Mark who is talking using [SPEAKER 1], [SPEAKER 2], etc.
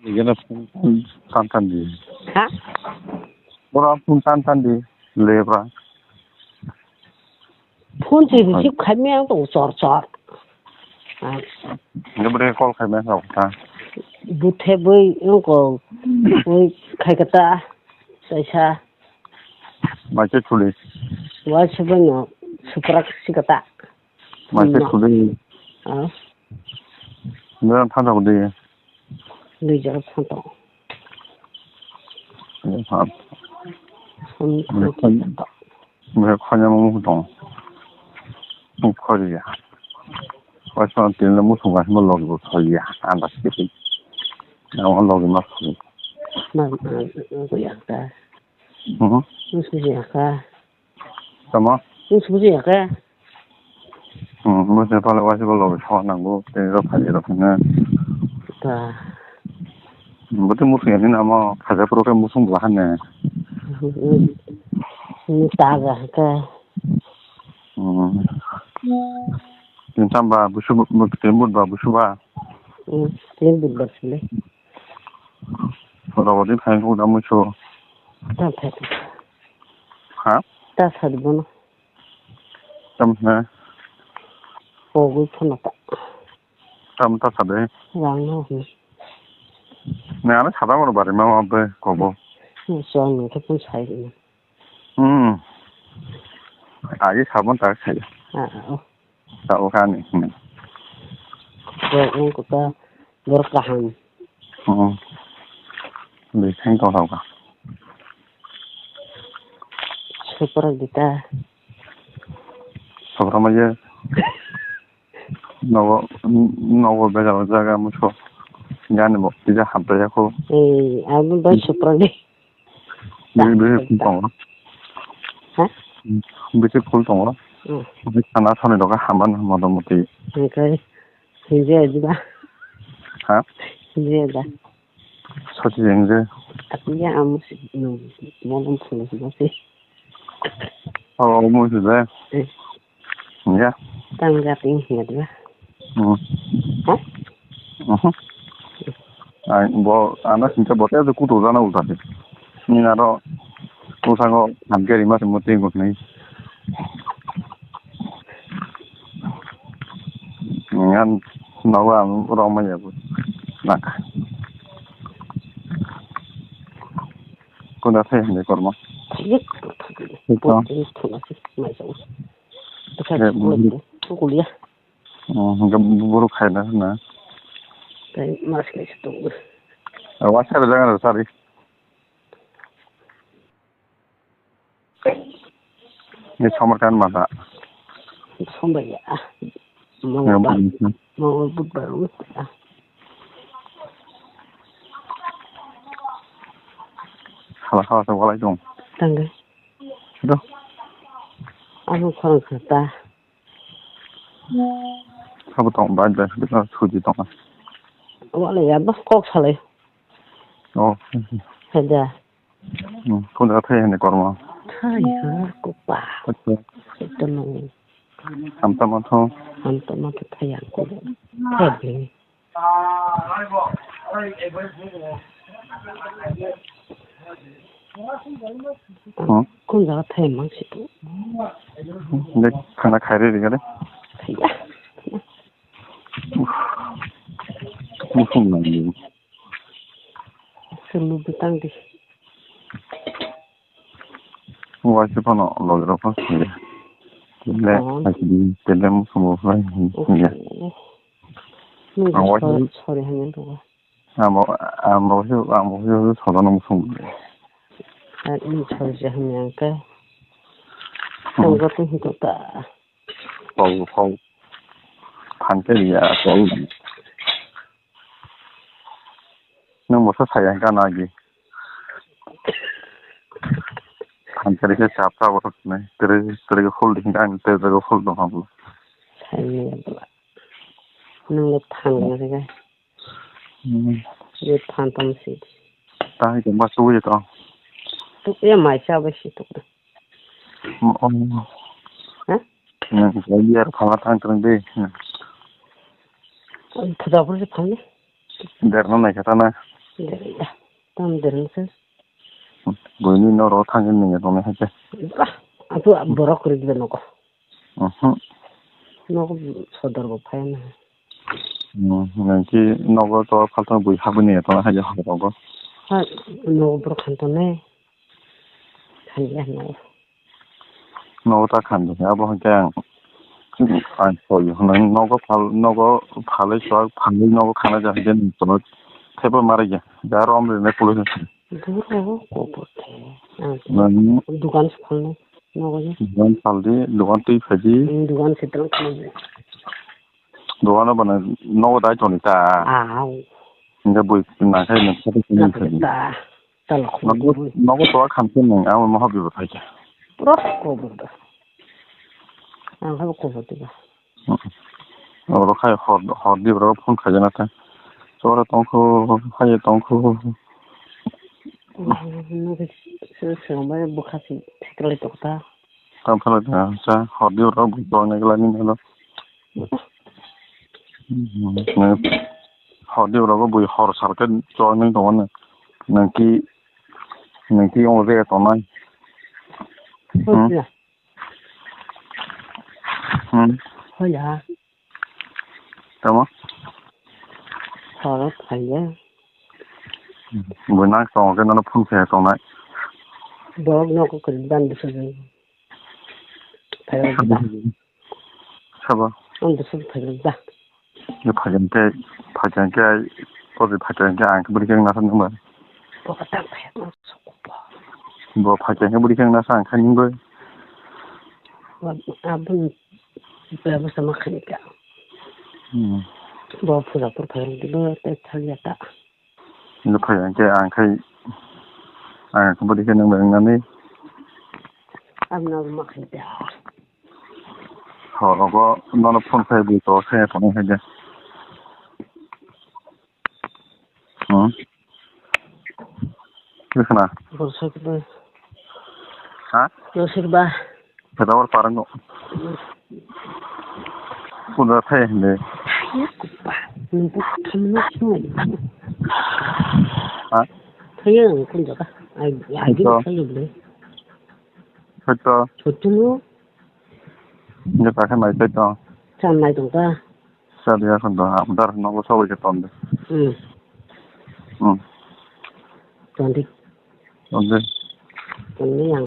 [SPEAKER 1] 이게는 산탄디.
[SPEAKER 2] 하?
[SPEAKER 1] 뭐라 산탄디 레브라.
[SPEAKER 2] 폰지를 집 가면 또 쩌쩌. 아,
[SPEAKER 1] 이번에 콜 가면서 없다.
[SPEAKER 2] 못해 보이 이거 뭐 가겠다. 자샤.
[SPEAKER 1] 마치 줄리.
[SPEAKER 2] 와시번요. 스프락시겠다.
[SPEAKER 1] 마치 줄리.
[SPEAKER 2] 아,
[SPEAKER 1] 내가 탄다고 돼.
[SPEAKER 2] 늦어 판다.
[SPEAKER 1] 아,
[SPEAKER 2] 손
[SPEAKER 1] 왜 커냐면 무동. 커리야. 와서 때는 무슨 거 한번 넣고 커리야. 안 받겠지. 나 오늘 넣기 막.
[SPEAKER 2] 그 약간.
[SPEAKER 1] 응?
[SPEAKER 2] 무슨 약간.
[SPEAKER 1] 잠깐만.
[SPEAKER 2] 무슨 약간.
[SPEAKER 1] 무슨 발로 와시고 넣고 쳐나고 내가 가지러 그냥.
[SPEAKER 2] 다.
[SPEAKER 1] 무슨 얘기나 뭐 가자 프로그램 무슨 거 하네.
[SPEAKER 2] 따가 그.
[SPEAKER 1] 괜찮아. 무슨 뭐 때문 봐 무슨 봐.
[SPEAKER 2] 렌드 버슬래.
[SPEAKER 1] 뭐라 어디 가고 너무 좋아.
[SPEAKER 2] 다 패스.
[SPEAKER 1] 하?
[SPEAKER 2] 다 살보나.
[SPEAKER 1] 잠네.
[SPEAKER 2] 보고 폰었다.
[SPEAKER 1] 잠다 사대.
[SPEAKER 2] 양노.
[SPEAKER 1] 내가 사담으로 말이면 뭐 거고.
[SPEAKER 2] 저는 개쁜 사이네.
[SPEAKER 1] 아기 4번 딱 사요.
[SPEAKER 2] 아,
[SPEAKER 1] 자, 오가니.
[SPEAKER 2] 그거 뭐라한.
[SPEAKER 1] 네, 생각하고.
[SPEAKER 2] 스프락이다.
[SPEAKER 1] 그러면 이제 너가 배가 자가 무서. ഞാ는 뭐 이제 한번
[SPEAKER 2] 아무 더 스프락이.
[SPEAKER 1] 왜 공통?
[SPEAKER 2] 하?
[SPEAKER 1] 무지 공통? 하나 손에 너가 한번 더 못해.
[SPEAKER 2] 그러니까 이제 어디가?
[SPEAKER 1] 하?
[SPEAKER 2] 이제다.
[SPEAKER 1] 소지 행제.
[SPEAKER 2] 아니 아무 뭐는 풀어서 뭐지?
[SPEAKER 1] 무슨 돼? 야.
[SPEAKER 2] 땅가 띵해야
[SPEAKER 1] 어? 아니 뭐 아나 진짜 뭐 때도 구도잖아 우다지. 니나로 우상어 남겨리 맛을 못 떼고 그냥. 난 너가 로마냐고. 나. 그나 세네 거마.
[SPEAKER 2] 이게 뭐 풀어서 맞아. 그래 뭐 고리야.
[SPEAKER 1] 그러니까 뭐로 가야 되나?
[SPEAKER 2] 그 마스크 또.
[SPEAKER 1] 와차를 장을 사리. 이 처음부터 맞다.
[SPEAKER 2] 선배야. 뭐 부끄러워.
[SPEAKER 1] 하나서 와라 좀.
[SPEAKER 2] 당근.
[SPEAKER 1] 그래?
[SPEAKER 2] 아무 그런 거다.
[SPEAKER 1] 사부터 반대 그래서 수지 동안.
[SPEAKER 2] 원래 꼭 살아요. 해자.
[SPEAKER 1] 근데 어떻게 했네 거마.
[SPEAKER 2] 타이가 꼬빠.
[SPEAKER 1] 그렇지.
[SPEAKER 2] 있던
[SPEAKER 1] 잠깐만요.
[SPEAKER 2] 한번만 타이 않고 해비. 군자가 타이 망치도.
[SPEAKER 1] 근데 하나 가야 되거든.
[SPEAKER 2] 타이야.
[SPEAKER 1] 무슨 말이야?
[SPEAKER 2] 슬루비 땅디.
[SPEAKER 1] 뭐 싶어나 올라오러 봤지. 근데 아직 때문에 무슨 뭐 하는
[SPEAKER 2] 소리 하면 누가?
[SPEAKER 1] 아뭐 서다는 무슨
[SPEAKER 2] 이 소리 하면 그 그것도 힘들다.
[SPEAKER 1] 뭐 반대야 뭐 너무 무슨 사양가 나기 반대를 잡다고 그러네. 그래 홀딩 안 되다고 홀딩하고
[SPEAKER 2] 살면서 너무 탄거 그래. 이 탄동시.
[SPEAKER 1] 다 이게 뭐 소리다.
[SPEAKER 2] 또 그냥 마셔보시 또.
[SPEAKER 1] 여기에 가마탄 그런데
[SPEAKER 2] 찾아보지 봤네.
[SPEAKER 1] 내가 나잖아.
[SPEAKER 2] 내가 땀들면서
[SPEAKER 1] 뭐니 너로 당했는 게 너무 해제.
[SPEAKER 2] 아주 뭐라 그러기도 놓고
[SPEAKER 1] 어허.
[SPEAKER 2] 놓고 서더고 파야나.
[SPEAKER 1] 여기 너가 또 팔던 부위 하분이 또 하게 하더라고.
[SPEAKER 2] 아, 놓고 보러 간다네. 간게 안
[SPEAKER 1] 너가 다 간다. 야뭐 그냥 안 보여. 너가 팔을 쏴 방을 너가 가나자 이제는 또 테이블 말이야. 나로 없는 내 꼴을
[SPEAKER 2] 누구라고 꼬부게.
[SPEAKER 1] 난
[SPEAKER 2] 두간 스팔네. 너거지?
[SPEAKER 1] 두간 팔디 두간 뚜이 페지
[SPEAKER 2] 두간 세트랑 가는
[SPEAKER 1] 두간은 뭐는 너가 다 좋으니까
[SPEAKER 2] 아우.
[SPEAKER 1] 이제 뭐 나가는 사도 되는 페지
[SPEAKER 2] 나쁘겠다. 달라고.
[SPEAKER 1] 너가 또 간편은 아무 뭐 하비 못 하지.
[SPEAKER 2] 뿌러 꼬부다. 안 하고 꼬부다.
[SPEAKER 1] rồi khai họ đi vào phong khai ra thế cho nó tông khu hay tông khu
[SPEAKER 2] nó cái sự mà bốc khasi thích tốt ta
[SPEAKER 1] tông phải là sao họ đi vào buổi tối này cái này nó họ đi vào buổi họ sao cái cho nên đó này nên khi ông về tông này
[SPEAKER 2] thôi à
[SPEAKER 1] đúng không
[SPEAKER 2] họ nó thấy á
[SPEAKER 1] buổi nay xong cái nó phun xe tông này
[SPEAKER 2] đó nó có cần ban được rồi phải là
[SPEAKER 1] sao vậy
[SPEAKER 2] ông được phải là
[SPEAKER 1] 이거 파견게 어디 파견게 안 그렇게 생각하는 거야.
[SPEAKER 2] 뭐가 딱 봐요.
[SPEAKER 1] 뭐 파견해 우리 생각나서 안 가는 거야.
[SPEAKER 2] 아분 배워 sama kanika. 뭐 부자도 배우기도 때 살렸다.
[SPEAKER 1] 이거 파견게 안 가이 안 그렇게 생각나는
[SPEAKER 2] 암나 막히다.
[SPEAKER 1] họ nó phun xe bị tổ xe của nó hay chưa? Cái nào?
[SPEAKER 2] 벌써 그래.
[SPEAKER 1] hả?
[SPEAKER 2] 요새 봐.
[SPEAKER 1] 대답을 빠른 거. phun ra xe này.
[SPEAKER 2] 눈부 탐나 키우네.
[SPEAKER 1] hả?
[SPEAKER 2] 그냥 군자가. 아이 야기 살려버려.
[SPEAKER 1] 그렇죠.
[SPEAKER 2] 좋죠.
[SPEAKER 1] 이제 다 해놔야 되죠.
[SPEAKER 2] 참 많이 동가.
[SPEAKER 1] 사디야 선도 아무다른 너무 서울겠던데.
[SPEAKER 2] 응.
[SPEAKER 1] 응.
[SPEAKER 2] 근데
[SPEAKER 1] 근데
[SPEAKER 2] 그냥